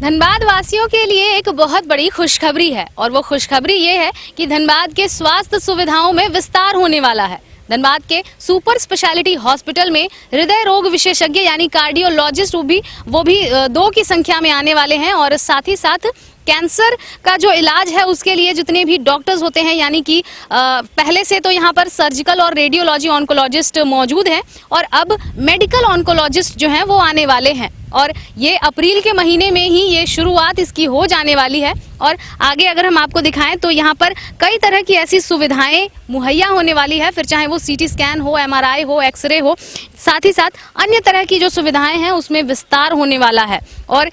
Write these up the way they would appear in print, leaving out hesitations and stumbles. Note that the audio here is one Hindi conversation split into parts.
धनबाद वासियों के लिए एक बहुत बड़ी खुशखबरी है और वो खुशखबरी ये है कि धनबाद के स्वास्थ्य सुविधाओं में विस्तार होने वाला है। धनबाद के सुपर स्पेशलिटी हॉस्पिटल में हृदय रोग विशेषज्ञ यानी कार्डियोलॉजिस्ट वो भी 2 की संख्या में आने वाले हैं और साथ ही साथ कैंसर का जो इलाज है उसके लिए जितने भी डॉक्टर्स होते हैं यानी कि पहले से तो यहाँ पर सर्जिकल और रेडियोलॉजी ऑन्कोलॉजिस्ट मौजूद हैं और अब मेडिकल ऑन्कोलॉजिस्ट जो हैं वो आने वाले हैं और ये अप्रैल के महीने में ही ये शुरुआत इसकी हो जाने वाली है। और आगे अगर हम आपको दिखाएं तो यहाँ पर कई तरह की ऐसी सुविधाएं मुहैया होने वाली है, फिर चाहे वो सीटी स्कैन हो, एमआरआई हो, एक्सरे हो, साथ ही साथ अन्य तरह की जो सुविधाएं हैं उसमें विस्तार होने वाला है। और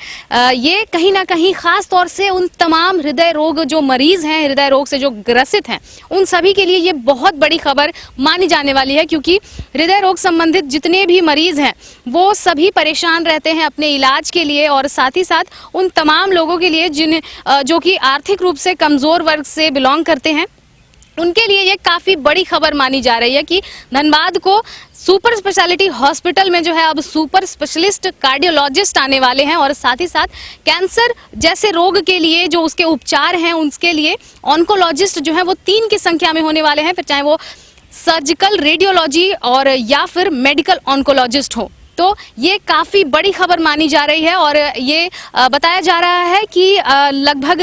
ये कहीं ना कहीं खास तौर से उन तमाम हृदय रोग जो मरीज हैं, हृदय रोग से जो ग्रसित हैं, उन सभी के लिए ये बहुत बड़ी खबर मानी जाने वाली है, क्योंकि हृदय रोग संबंधित जितने भी मरीज हैं वो सभी परेशान रहते हैं अपने इलाज के लिए और साथ ही साथ उन तमाम लोगों के लिए जो कि आर्थिक रूप से कमजोर वर्ग से बिलोंग करते हैं, उनके लिए ये काफी बड़ी खबर मानी जा रही है कि धनबाद को सुपर स्पेशलिटी हॉस्पिटल में जो है अब सुपर स्पेशलिस्ट कार्डियोलॉजिस्ट आने वाले हैं और साथ ही साथ कैंसर जैसे रोग के लिए जो उसके उपचार हैं उसके लिए ऑन्कोलॉजिस्ट जो है वो 3 की संख्या में होने वाले हैं, फिर चाहे वो सर्जिकल रेडियोलॉजी और या फिर मेडिकल ऑन्कोलॉजिस्ट हो। तो ये काफ़ी बड़ी खबर मानी जा रही है और ये बताया जा रहा है कि लगभग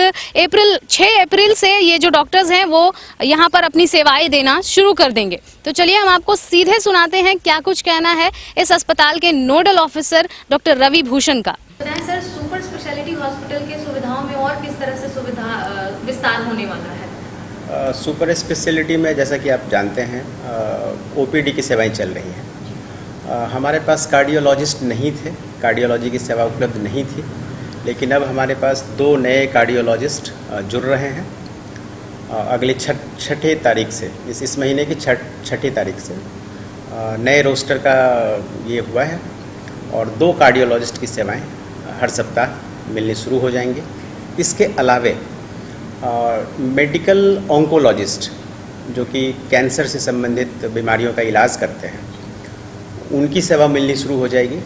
6 अप्रैल से ये जो डॉक्टर्स हैं वो यहाँ पर अपनी सेवाएं देना शुरू कर देंगे। तो चलिए हम आपको सीधे सुनाते हैं क्या कुछ कहना है इस अस्पताल के nodal officer doctor Ravi Bhushan का। बताएं सर, सुपर स्पेशलिटी हॉस्पिटल के सुविधाओं में और किस तरह से सुविधा विस्तार होने वाला है? सुपर स्पेशलिटी में जैसा कि आप जानते हैं ओपीडी की सेवाएं चल रही हैं। हमारे पास कार्डियोलॉजिस्ट नहीं थे, कार्डियोलॉजी की सेवा उपलब्ध नहीं थी, लेकिन अब हमारे पास 2 नए कार्डियोलॉजिस्ट जुड़ रहे हैं। अगले 6 तारीख से इस महीने की 6 तारीख से नए रोस्टर का ये हुआ है और 2 कार्डियोलॉजिस्ट की सेवाएं हर सप्ताह मिलनी शुरू हो जाएंगी। इसके अलावे मेडिकल ऑन्कोलॉजिस्ट जो कि कैंसर से संबंधित बीमारियों का इलाज करते हैं उनकी सेवा मिलनी शुरू हो जाएगी।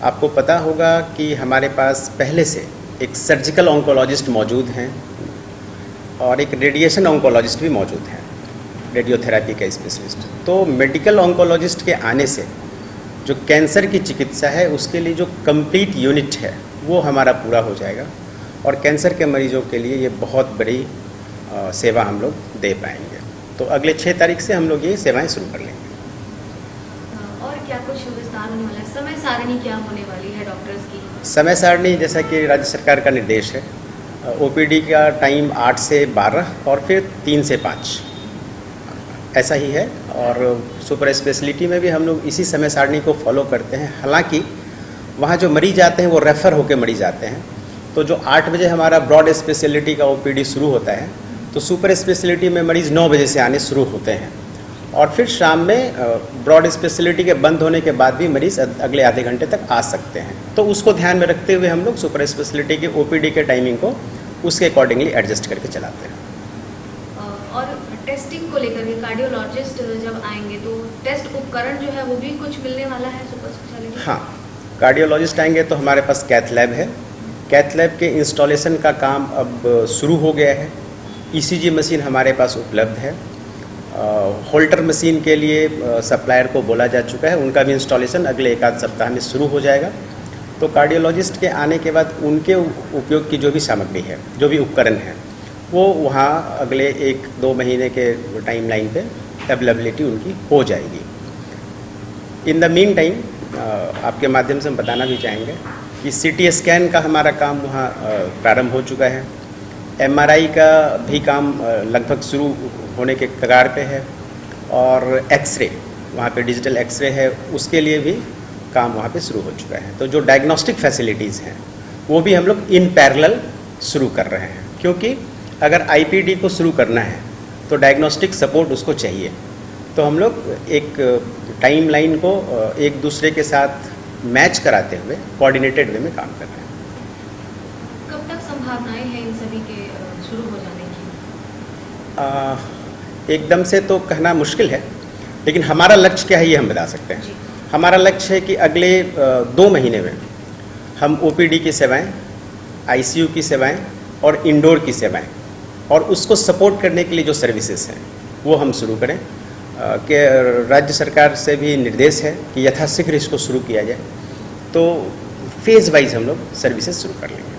आपको पता होगा कि हमारे पास पहले से एक सर्जिकल ऑन्कोलॉजिस्ट मौजूद हैं और एक रेडिएशन ऑन्कोलॉजिस्ट भी मौजूद हैं, रेडियोथेरेपी का स्पेशलिस्ट। तो मेडिकल ऑन्कोलॉजिस्ट के आने से जो कैंसर की चिकित्सा है उसके लिए जो कंप्लीट यूनिट है वो हमारा पूरा हो जाएगा और कैंसर के मरीजों के लिए ये बहुत बड़ी सेवा हम लोग दे पाएंगे। तो अगले 6 तारीख से हम लोग ये सेवाएं शुरू कर लेंगे। क्या कुछ विस्तार होने वाला है? समय सारणी क्या होने वाली है डॉक्टर्स की? समय सारणी जैसा कि राज्य सरकार का निर्देश है, ओपीडी का टाइम 8 से 12 और फिर 3 से 5 ऐसा ही है और सुपर स्पेशलिटी में भी हम लोग इसी समय सारणी को फॉलो करते हैं। हालांकि वहाँ जो मरीज आते हैं वो रेफ़र होकर मरीज आते हैं, तो जो 8 बजे हमारा ब्रॉड स्पेशलिटी का ओपीडी शुरू होता है तो सुपर स्पेशलिटी में मरीज़ 9 बजे से आने शुरू होते हैं और फिर शाम में ब्रॉड स्पेशलिटी के बंद होने के बाद भी मरीज अगले आधे घंटे तक आ सकते हैं। तो उसको ध्यान में रखते हुए हम लोग सुपर स्पेशलिटी के ओपीडी के टाइमिंग को उसके अकॉर्डिंगली एडजस्ट करके चलाते हैं। और टेस्टिंग को लेकर के कार्डियोलॉजिस्ट जब आएंगे तो टेस्ट उपकरण जो है वो भी कुछ मिलने वाला है सुपर स्पेशलिटी? हाँ, कार्डियोलॉजिस्ट आएंगे तो हमारे पास कैथ लैब है। कैथ लैब के इंस्टॉलेशन का काम अब शुरू हो गया है। ईसीजी मशीन हमारे पास उपलब्ध है। होल्टर मशीन के लिए सप्लायर को बोला जा चुका है, उनका भी इंस्टॉलेशन अगले 1 आध सप्ताह में शुरू हो जाएगा। तो कार्डियोलॉजिस्ट के आने के बाद उनके उपयोग की जो भी सामग्री है, जो भी उपकरण है, वो वहाँ अगले 1-2 महीने के टाइमलाइन पे अवेलेबिलिटी उनकी हो जाएगी। इन द मीन टाइम आपके माध्यम से हम बताना भी चाहेंगे कि सीटी स्कैन का हमारा काम वहाँ प्रारंभ हो चुका है। एमआरआई का भी काम लगभग शुरू होने के कगार पे है और एक्सरे, वहाँ पे डिजिटल एक्सरे है, उसके लिए भी काम वहाँ पे शुरू हो चुका है। तो जो डायग्नोस्टिक फैसिलिटीज़ हैं वो भी हम लोग इन पैरेलल शुरू कर रहे हैं, क्योंकि अगर आईपीडी को शुरू करना है तो डायग्नोस्टिक सपोर्ट उसको चाहिए। तो हम लोग एक टाइमलाइन को एक दूसरे के साथ मैच कराते हुए कोऑर्डिनेटेड वे में काम कर रहे हैं। कब तक संभावनाएं हैं इन सभी के शुरू हो जाने की? एकदम से तो कहना मुश्किल है, लेकिन हमारा लक्ष्य क्या है ये हम बता सकते हैं। हमारा लक्ष्य है कि अगले 2 महीने में हम ओपीडी की सेवाएं आईसीयू की सेवाएं और इंडोर की सेवाएं, और उसको सपोर्ट करने के लिए जो सर्विसेज हैं वो हम शुरू करें। कि राज्य सरकार से भी निर्देश है कि यथाशीघ्र इसको शुरू किया जाए, तो फेज़ वाइज हम लोग सर्विसेज शुरू कर लेंगे।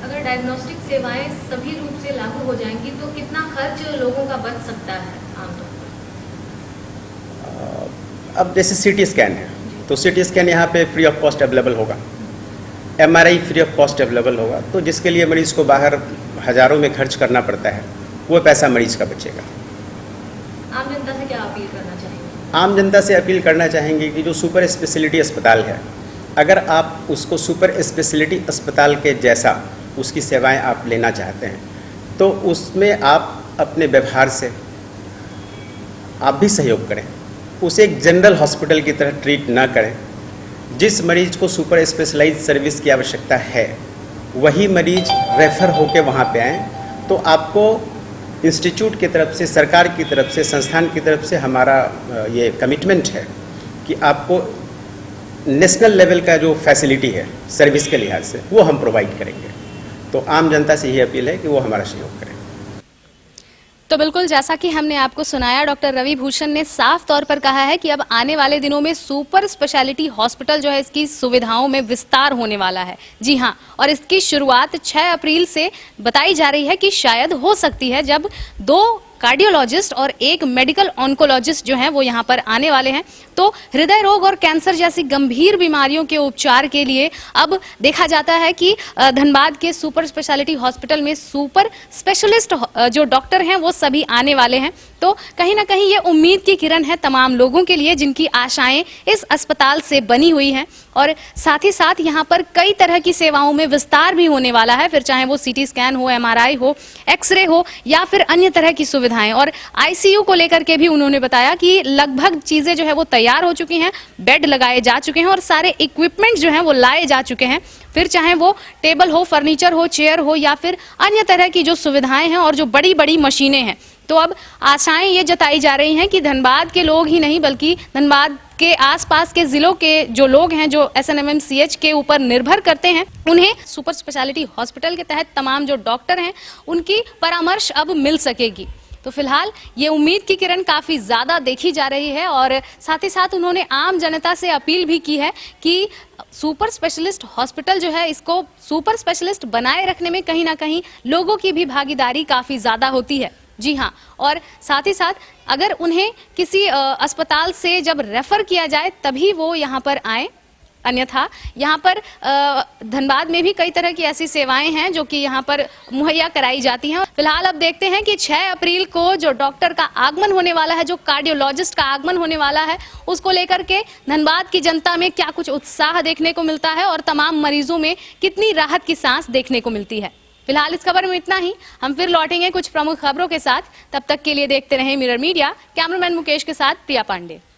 अगर डायग्नोस्टिक सेवाएं सभी रूप से लागू हो जाएंगी तो कितना खर्च लोगों का बच सकता है आमतौर पर? अब जैसे सीटी स्कैन है तो सीटी स्कैन यहाँ पे फ्री ऑफ कॉस्ट अवेलेबल होगा, MRI free of cost available होगा, तो जिसके लिए मरीज़ को बाहर हज़ारों में खर्च करना पड़ता है वो पैसा मरीज़ का बचेगा। आम जनता से क्या अपील करना चाहेंगे? आम जनता से अपील करना चाहेंगे कि जो सुपर स्पेशलिटी अस्पताल है, अगर आप उसको सुपर स्पेशलिटी अस्पताल के जैसा उसकी सेवाएं आप लेना चाहते हैं तो उसमें आप अपने व्यवहार से आप भी सहयोग करें, उसे एक जनरल हॉस्पिटल की तरह ट्रीट ना करें। जिस मरीज को सुपर स्पेशलाइज्ड सर्विस की आवश्यकता है वही मरीज रेफ़र होकर वहाँ पे आएँ, तो आपको इंस्टीट्यूट की तरफ से, सरकार की तरफ से, संस्थान की तरफ से हमारा ये कमिटमेंट है कि आपको नेशनल लेवल का जो फैसिलिटी है सर्विस के लिहाज से वो हम प्रोवाइड करेंगे। तो आम जनता से यही अपील है कि वो हमारा सहयोग करें। तो बिल्कुल जैसा कि हमने आपको सुनाया, डॉक्टर रवि भूषण ने साफ तौर पर कहा है कि अब आने वाले दिनों में सुपर स्पेशलिटी हॉस्पिटल जो है इसकी सुविधाओं में विस्तार होने वाला है। जी हाँ, और इसकी शुरुआत 6 अप्रैल से बताई जा रही है कि शायद हो सकती है, जब 2 कार्डियोलॉजिस्ट और 1 मेडिकल ऑन्कोलॉजिस्ट जो हैं वो यहाँ पर आने वाले हैं। तो हृदय रोग और कैंसर जैसी गंभीर बीमारियों के उपचार के लिए अब देखा जाता है कि धनबाद के सुपर स्पेशलिटी हॉस्पिटल में सुपर स्पेशलिस्ट जो डॉक्टर हैं वो सभी आने वाले हैं। तो कहीं ना कहीं ये उम्मीद की किरण है तमाम लोगों के लिए जिनकी आशाएं इस अस्पताल से बनी हुई हैं, और साथ ही साथ यहाँ पर कई तरह की सेवाओं में विस्तार भी होने वाला है, फिर चाहे वो सीटी स्कैन हो, एमआरआई हो, एक्सरे हो या फिर अन्य तरह की सुविधाएं। और आईसीयू को लेकर के भी उन्होंने बताया कि लगभग चीजें जो है वो तैयार हो चुकी हैं, बेड लगाए जा चुके हैं और सारे इक्विपमेंट जो हैं वो लाए जा चुके हैं, फिर चाहे वो टेबल हो, फर्नीचर हो, चेयर हो या फिर अन्य तरह की जो सुविधाएं हैं और जो बड़ी बड़ी मशीनें हैं। तो अब आशाएं ये जताई जा रही हैं कि धनबाद के लोग ही नहीं बल्कि धनबाद के आसपास के जिलों के जो लोग हैं जो SNMMCH के ऊपर निर्भर करते हैं, उन्हें सुपर स्पेशलिटी हॉस्पिटल के तहत तमाम जो डॉक्टर हैं उनकी परामर्श अब मिल सकेगी। तो फिलहाल ये उम्मीद की किरण काफ़ी ज़्यादा देखी जा रही है, और साथ ही साथ उन्होंने आम जनता से अपील भी की है कि सुपर स्पेशलिस्ट हॉस्पिटल जो है इसको सुपर स्पेशलिस्ट बनाए रखने में कहीं ना कहीं लोगों की भी भागीदारी काफ़ी ज़्यादा होती है। जी हाँ, और साथ ही साथ अगर उन्हें किसी अस्पताल से जब रेफ़र किया जाए तभी वो यहाँ पर आए, अन्यथा यहाँ पर धनबाद में भी कई तरह की ऐसी सेवाएं हैं जो कि यहाँ पर मुहैया कराई जाती हैं। फिलहाल अब देखते हैं कि 6 अप्रैल को जो डॉक्टर का आगमन होने वाला है, जो कार्डियोलॉजिस्ट का आगमन होने वाला है, उसको लेकर के धनबाद की जनता में क्या कुछ उत्साह देखने को मिलता है और तमाम मरीजों में कितनी राहत की सांस देखने को मिलती है। फिलहाल इस खबर में इतना ही, हम फिर लौटेंगे कुछ प्रमुख खबरों के साथ। तब तक के लिए देखते रहें मिरर मीडिया। कैमरामैन मुकेश के साथ प्रिया पांडे।